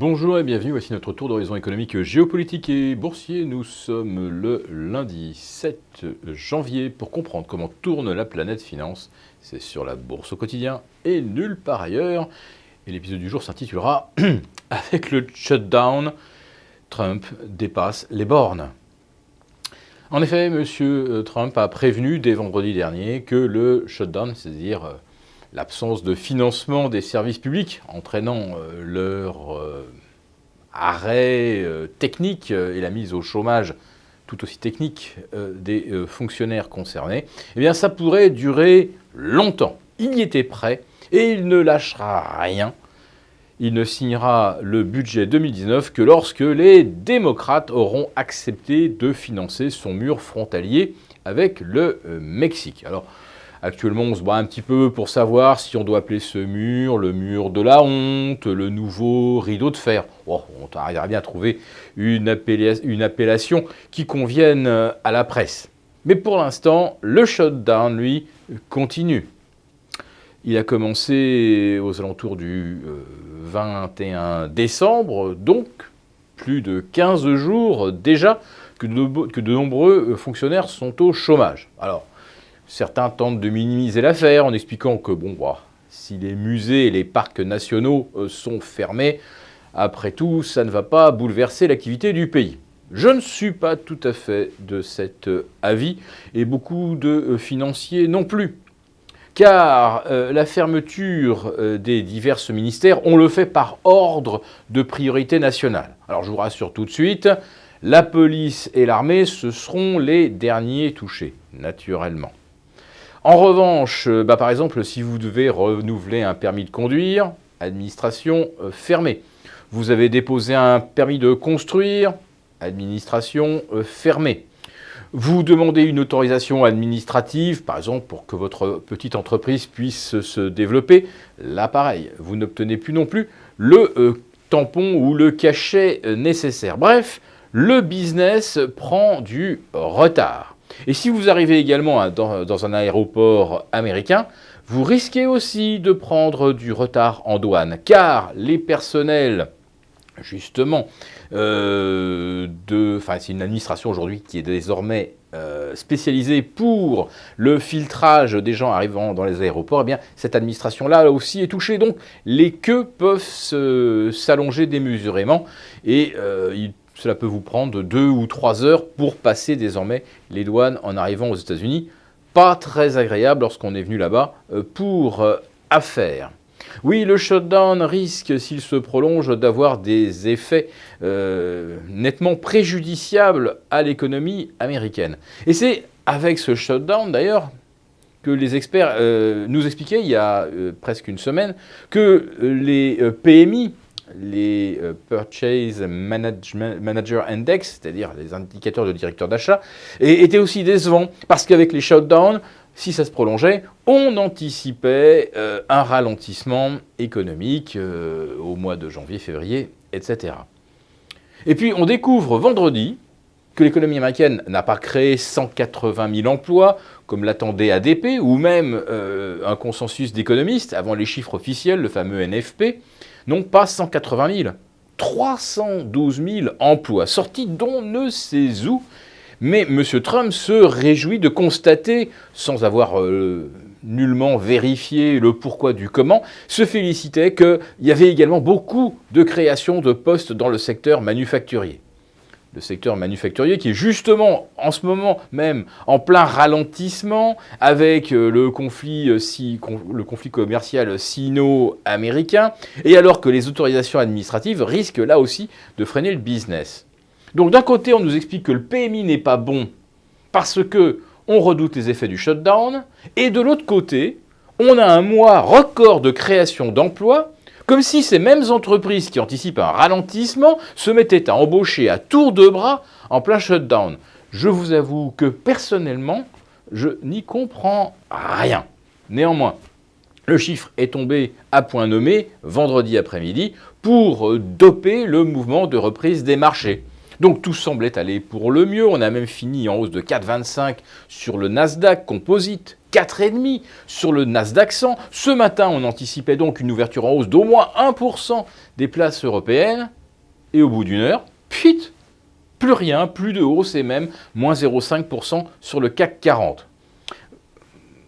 Bonjour et bienvenue, voici notre tour d'horizon économique, géopolitique et boursier. Nous sommes le lundi 7 janvier pour comprendre comment tourne la planète finance. C'est sur la bourse au quotidien et nulle part ailleurs. Et l'épisode du jour s'intitulera « Avec le shutdown, Trump dépasse les bornes ». En effet, M. Trump a prévenu dès vendredi dernier que le shutdown, c'est-à-dire l'absence de financement des services publics entraînant leur arrêt technique et la mise au chômage tout aussi technique des fonctionnaires concernés, eh bien ça pourrait durer longtemps. Il y était prêt et il ne lâchera rien. Il ne signera le budget 2019 que lorsque les démocrates auront accepté de financer son mur frontalier avec le Mexique. Alors, actuellement, on se bat un petit peu pour savoir si on doit appeler ce mur le mur de la honte, le nouveau rideau de fer. Oh, on arrivera bien à trouver une appellation qui convienne à la presse. Mais pour l'instant, le shutdown, lui, continue. Il a commencé aux alentours du 21 décembre, donc plus de 15 jours déjà que de nombreux fonctionnaires sont au chômage. Alors, certains tentent de minimiser l'affaire en expliquant que, si les musées et les parcs nationaux sont fermés, après tout, ça ne va pas bouleverser l'activité du pays. Je ne suis pas tout à fait de cet avis, et beaucoup de financiers non plus. Car la fermeture des divers ministères, on le fait par ordre de priorité nationale. Alors je vous rassure tout de suite, la police et l'armée, ce seront les derniers touchés, naturellement. En revanche, par exemple, si vous devez renouveler un permis de conduire, administration fermée. Vous avez déposé un permis de construire, administration fermée. Vous demandez une autorisation administrative, par exemple, pour que votre petite entreprise puisse se développer. Là, pareil, vous n'obtenez plus non plus le tampon ou le cachet nécessaire. Bref, le business prend du retard. Et si vous arrivez également dans un aéroport américain, vous risquez aussi de prendre du retard en douane, car les personnels, justement, c'est une administration aujourd'hui qui est désormais spécialisée pour le filtrage des gens arrivant dans les aéroports. Eh bien, cette administration-là aussi est touchée. Donc, les queues peuvent s'allonger démesurément et cela peut vous prendre 2 ou 3 heures pour passer désormais les douanes en arrivant aux États-Unis. Pas très agréable lorsqu'on est venu là-bas pour affaires. Oui, le shutdown risque, s'il se prolonge, d'avoir des effets nettement préjudiciables à l'économie américaine. Et c'est avec ce shutdown, d'ailleurs, que les experts nous expliquaient il y a presque une semaine que les PMI, les Purchase Manager Index, c'est-à-dire les indicateurs de directeurs d'achat, étaient aussi décevants parce qu'avec les shutdowns, si ça se prolongeait, on anticipait un ralentissement économique au mois de janvier, février, etc. Et puis on découvre vendredi que l'économie américaine n'a pas créé 180 000 emplois, comme l'attendait ADP, ou même un consensus d'économistes, avant les chiffres officiels, le fameux NFP, non pas 180 000, 312 000 emplois, sortis d'on ne sait où. Mais M. Trump se réjouit de constater, sans avoir nullement vérifié le pourquoi du comment, se félicitait qu'il y avait également beaucoup de créations de postes dans le secteur manufacturier. Le secteur manufacturier qui est justement en ce moment même en plein ralentissement avec le conflit commercial sino-américain, et alors que les autorisations administratives risquent là aussi de freiner le business. Donc d'un côté, on nous explique que le PMI n'est pas bon parce qu'on redoute les effets du shutdown, et de l'autre côté, on a un mois record de création d'emplois, comme si ces mêmes entreprises qui anticipent un ralentissement se mettaient à embaucher à tour de bras en plein shutdown. Je vous avoue que personnellement, je n'y comprends rien. Néanmoins, le chiffre est tombé à point nommé vendredi après-midi pour doper le mouvement de reprise des marchés. Donc tout semblait aller pour le mieux. On a même fini en hausse de 4,25 sur le Nasdaq Composite, 4,5 sur le Nasdaq 100. Ce matin, on anticipait donc une ouverture en hausse d'au moins 1% des places européennes. Et au bout d'une heure, pit, plus rien, plus de hausse et même moins 0,5% sur le CAC 40.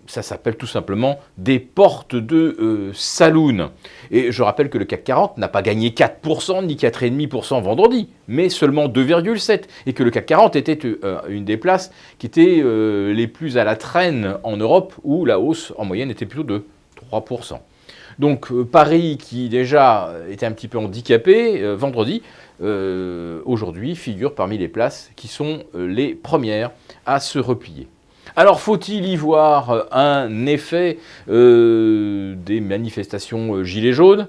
Ça s'appelle tout simplement des portes de saloon. Et je rappelle que le CAC 40 n'a pas gagné 4% ni 4,5% vendredi, mais seulement 2,7%. Et que le CAC 40 était une des places qui étaient les plus à la traîne en Europe, où la hausse en moyenne était plutôt de 3%. Donc Paris, qui déjà était un petit peu handicapé vendredi, aujourd'hui figure parmi les places qui sont les premières à se replier. Alors, faut-il y voir un effet des manifestations gilets jaunes ?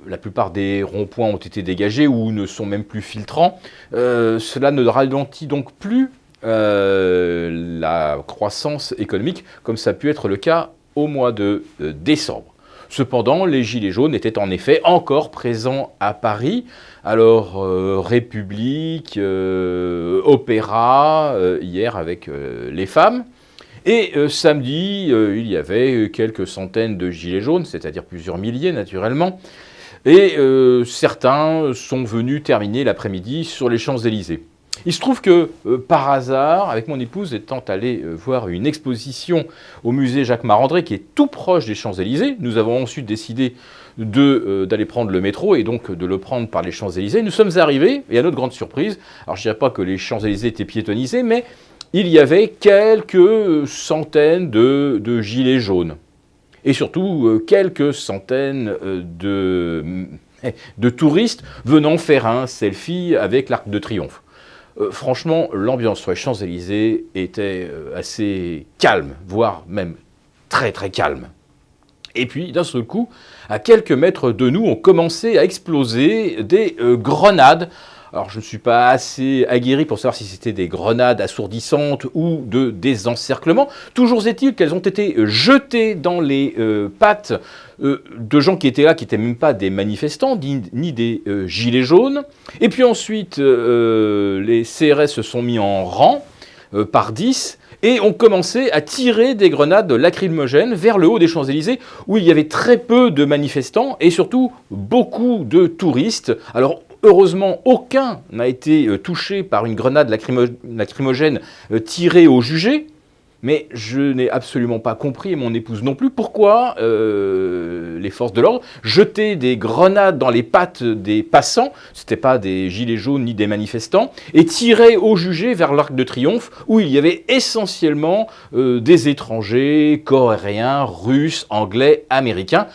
La plupart des ronds-points ont été dégagés ou ne sont même plus filtrants. Cela ne ralentit donc plus la croissance économique, comme ça a pu être le cas au mois de décembre. Cependant, les gilets jaunes étaient en effet encore présents à Paris. Alors, République, Opéra, hier avec les femmes. Et samedi, il y avait quelques centaines de gilets jaunes, c'est-à-dire plusieurs milliers naturellement. Et certains sont venus terminer l'après-midi sur les Champs-Élysées. Il se trouve que, par hasard, avec mon épouse étant allé voir une exposition au musée Jacques Marandré, qui est tout proche des Champs-Élysées, nous avons ensuite décidé d'aller prendre le métro et donc de le prendre par les Champs-Élysées. Nous sommes arrivés, et à notre grande surprise, alors je ne dirais pas que les Champs-Élysées étaient piétonnisés, mais il y avait quelques centaines de gilets jaunes. Et surtout, quelques centaines de touristes venant faire un selfie avec l'Arc de Triomphe. Franchement, l'ambiance sur les Champs-Élysées était assez calme, voire même très très calme. Et puis, d'un seul coup, à quelques mètres de nous, ont commencé à exploser des grenades. Alors, je ne suis pas assez aguerri pour savoir si c'était des grenades assourdissantes ou de désencerclement. Toujours est-il qu'elles ont été jetées dans les pattes de gens qui étaient là, qui n'étaient même pas des manifestants, ni des gilets jaunes. Et puis ensuite, les CRS se sont mis en rang par 10 et ont commencé à tirer des grenades lacrymogènes vers le haut des Champs-Élysées, où il y avait très peu de manifestants et surtout beaucoup de touristes. Alors, heureusement, aucun n'a été touché par une grenade lacrymogène tirée au jugé, mais je n'ai absolument pas compris, et mon épouse non plus, pourquoi les forces de l'ordre jetaient des grenades dans les pattes des passants, ce n'étaient pas des gilets jaunes ni des manifestants, et tiraient au jugé vers l'Arc de Triomphe, où il y avait essentiellement des étrangers, coréens, russes, anglais, américains.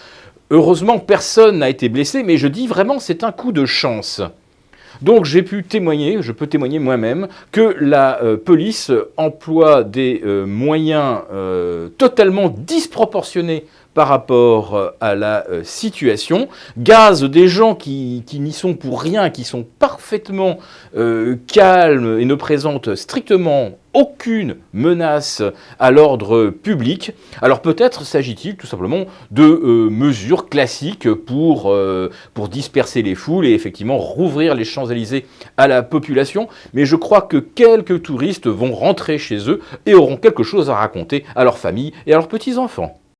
Heureusement, personne n'a été blessé, mais je dis vraiment, c'est un coup de chance. Donc je peux témoigner moi-même, que la police emploie des moyens totalement disproportionnés par rapport à la situation, gaze des gens qui n'y sont pour rien, qui sont parfaitement calmes et ne présentent strictement aucune menace à l'ordre public. Alors peut-être s'agit-il tout simplement de mesures classiques pour disperser les foules et effectivement rouvrir les Champs-Élysées à la population, mais je crois que quelques touristes vont rentrer chez eux et auront quelque chose à raconter à leur famille et à leurs petits-enfants.